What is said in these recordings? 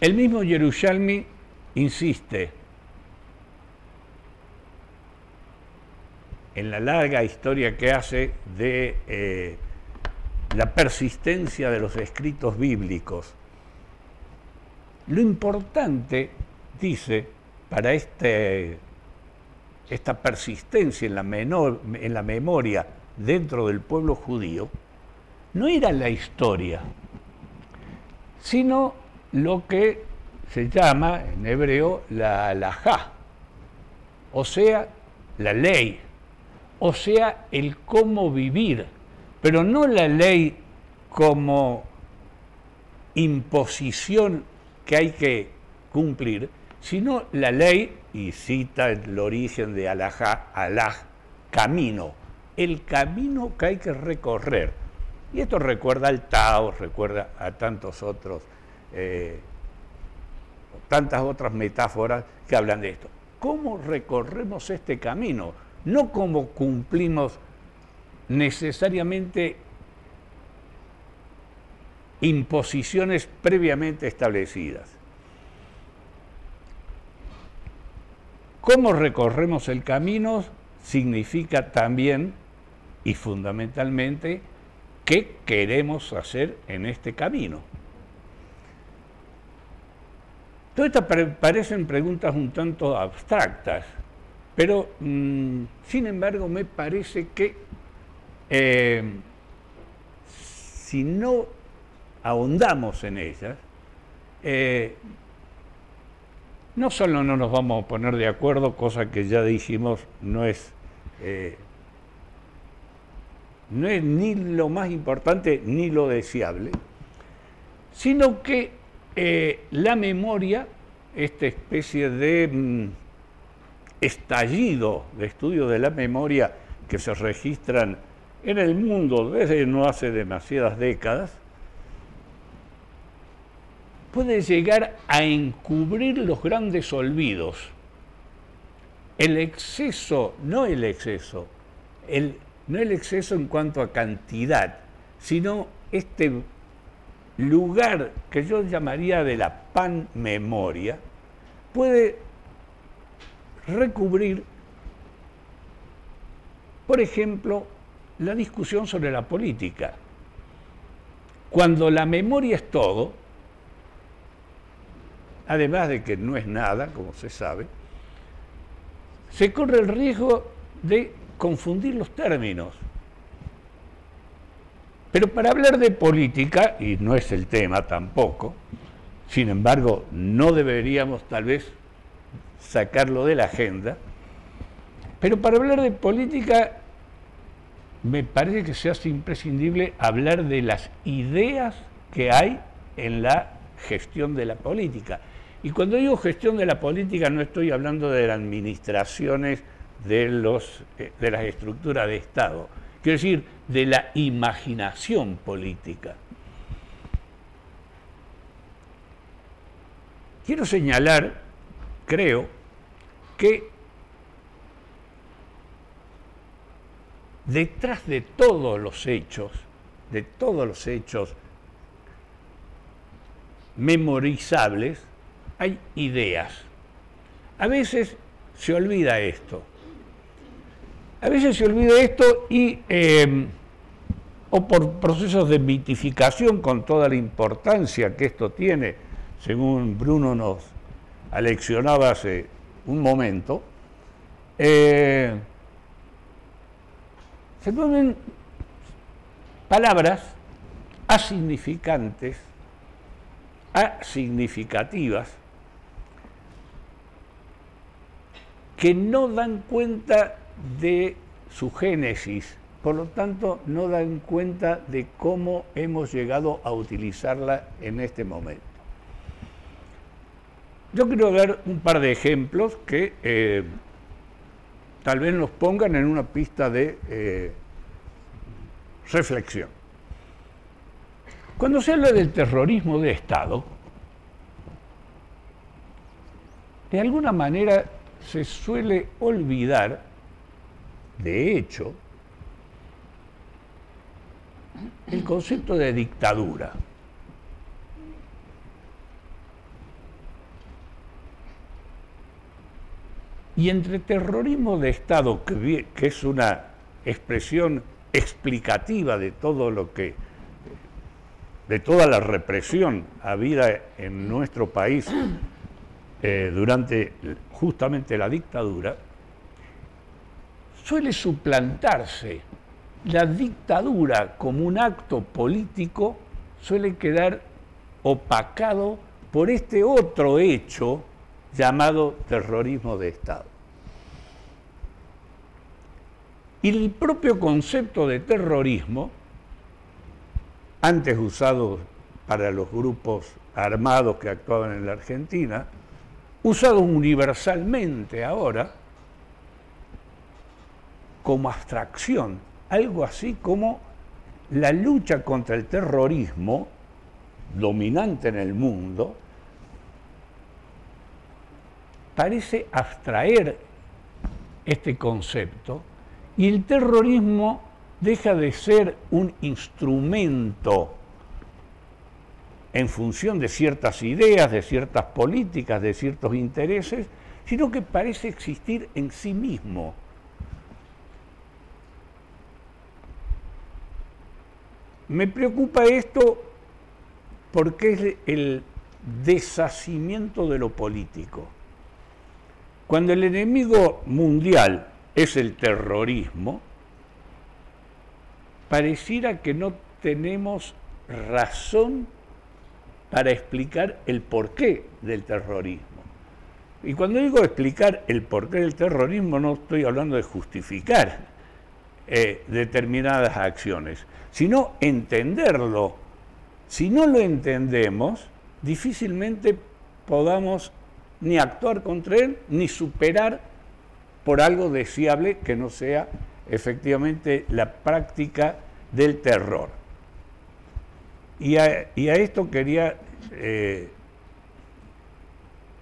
El mismo Yerushalmi insiste en la larga historia que hace de la persistencia de los escritos bíblicos. Lo importante, dice, para esta persistencia en la memoria dentro del pueblo judío, no era la historia, sino lo que se llama en hebreo la halajá, o sea, la ley, o sea, el cómo vivir, pero no la ley como imposición que hay que cumplir, sino la ley, y cita el origen de halajá, halaj, camino, el camino que hay que recorrer. Y esto recuerda al Tao, recuerda a tantas otras metáforas que hablan de esto. ¿Cómo recorremos este camino? No cómo cumplimos necesariamente imposiciones previamente establecidas. Cómo recorremos el camino significa también y fundamentalmente qué queremos hacer en este camino. Todas estas parecen preguntas un tanto abstractas, pero sin embargo me parece que si no ahondamos en ellas, no solo no nos vamos a poner de acuerdo, cosa que ya dijimos no es ni lo más importante ni lo deseable, sino que la memoria, esta especie de estallido de estudio de la memoria que se registran en el mundo desde no hace demasiadas décadas, puede llegar a encubrir los grandes olvidos. El exceso, no el exceso en cuanto a cantidad, sino este lugar que yo llamaría de la panmemoria, puede recubrir, por ejemplo, la discusión sobre la política. Cuando la memoria es todo, además de que no es nada, como se sabe, se corre el riesgo de confundir los términos. Pero para hablar de política, y no es el tema tampoco, sin embargo, no deberíamos tal vez sacarlo de la agenda, pero para hablar de política me parece que se hace imprescindible hablar de las ideas que hay en la gestión de la política. Y cuando digo gestión de la política no estoy hablando de las administraciones de las estructuras de Estado, quiero decir, de la imaginación política. Quiero señalar, creo, que detrás de todos los hechos memorizables, hay ideas. A veces se olvida esto. Y o por procesos de mitificación con toda la importancia que esto tiene, según Bruno nos aleccionaba hace un momento, se ponen palabras asignificantes, asignificativas, que no dan cuenta de su génesis, por lo tanto no dan cuenta de cómo hemos llegado a utilizarla en este momento. Yo quiero dar un par de ejemplos que tal vez nos pongan en una pista de reflexión. Cuando se habla del terrorismo de Estado, de alguna manera se suele olvidar, de hecho, el concepto de dictadura. y entre terrorismo de Estado, que es una expresión explicativa de todo lo que, de toda la represión habida en nuestro país durante justamente la dictadura, suele suplantarse la dictadura como un acto político, suele quedar opacado por este otro hecho llamado terrorismo de Estado. Y el propio concepto de terrorismo, antes usado para los grupos armados que actuaban en la Argentina, usado universalmente ahora como abstracción, algo así como la lucha contra el terrorismo dominante en el mundo, parece abstraer este concepto y el terrorismo deja de ser un instrumento en función de ciertas ideas, de ciertas políticas, de ciertos intereses, sino que parece existir en sí mismo. Me preocupa esto porque es el deshacimiento de lo político. Cuando el enemigo mundial es el terrorismo, pareciera que no tenemos razón para explicar el porqué del terrorismo. Y cuando digo explicar el porqué del terrorismo, no estoy hablando de justificar determinadas acciones, sino entenderlo. Si no lo entendemos, difícilmente podamos ni actuar contra él, ni superar por algo deseable que no sea efectivamente la práctica del terror. Y a esto quería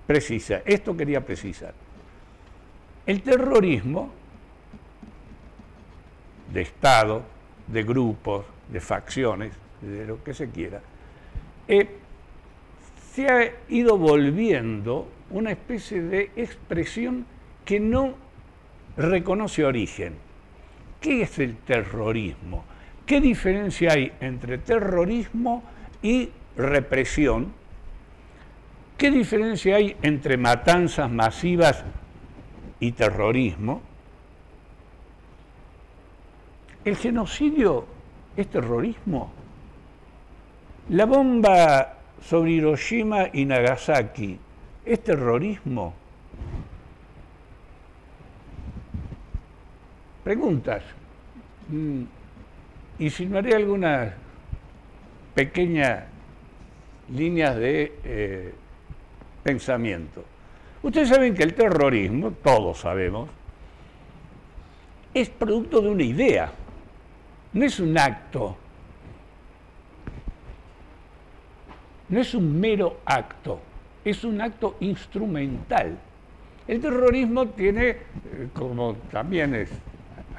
precisar. El terrorismo de Estado, de grupos, de facciones, de lo que se quiera, se ha ido volviendo una especie de expresión que no reconoce origen. ¿Qué es el terrorismo? ¿Qué diferencia hay entre terrorismo y represión? ¿Qué diferencia hay entre matanzas masivas y terrorismo? ¿El genocidio es terrorismo? ¿La bomba sobre Hiroshima y Nagasaki es terrorismo? Preguntas. Insinuaré algunas pequeñas líneas de pensamiento. Ustedes saben que el terrorismo, todos sabemos, es producto de una idea, no es un acto, no es un mero acto, es un acto instrumental. El terrorismo tiene, como también es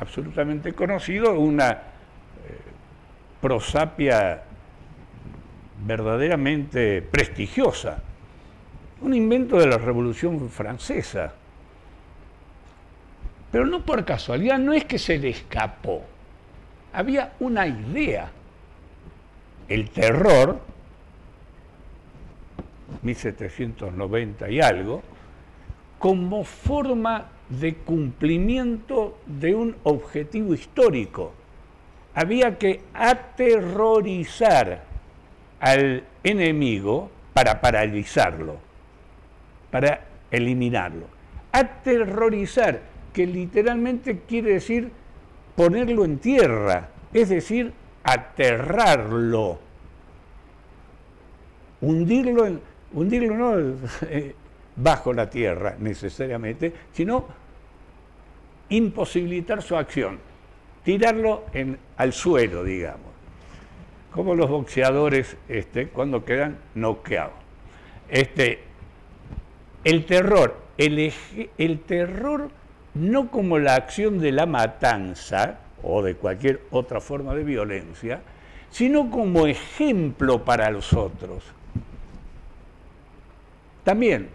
absolutamente conocido, una prosapia verdaderamente prestigiosa, un invento de la Revolución Francesa. Pero no por casualidad, no es que se le escapó, había una idea. El terror, 1790 y algo, como forma de cumplimiento de un objetivo histórico. Había que aterrorizar al enemigo para paralizarlo, para eliminarlo. Aterrorizar, que literalmente quiere decir ponerlo en tierra, es decir, aterrarlo, hundirlo no bajo la tierra necesariamente, sino imposibilitar su acción, tirarlo al suelo, digamos, como los boxeadores cuando quedan noqueados. El terror no como la acción de la matanza o de cualquier otra forma de violencia, sino como ejemplo para los otros. También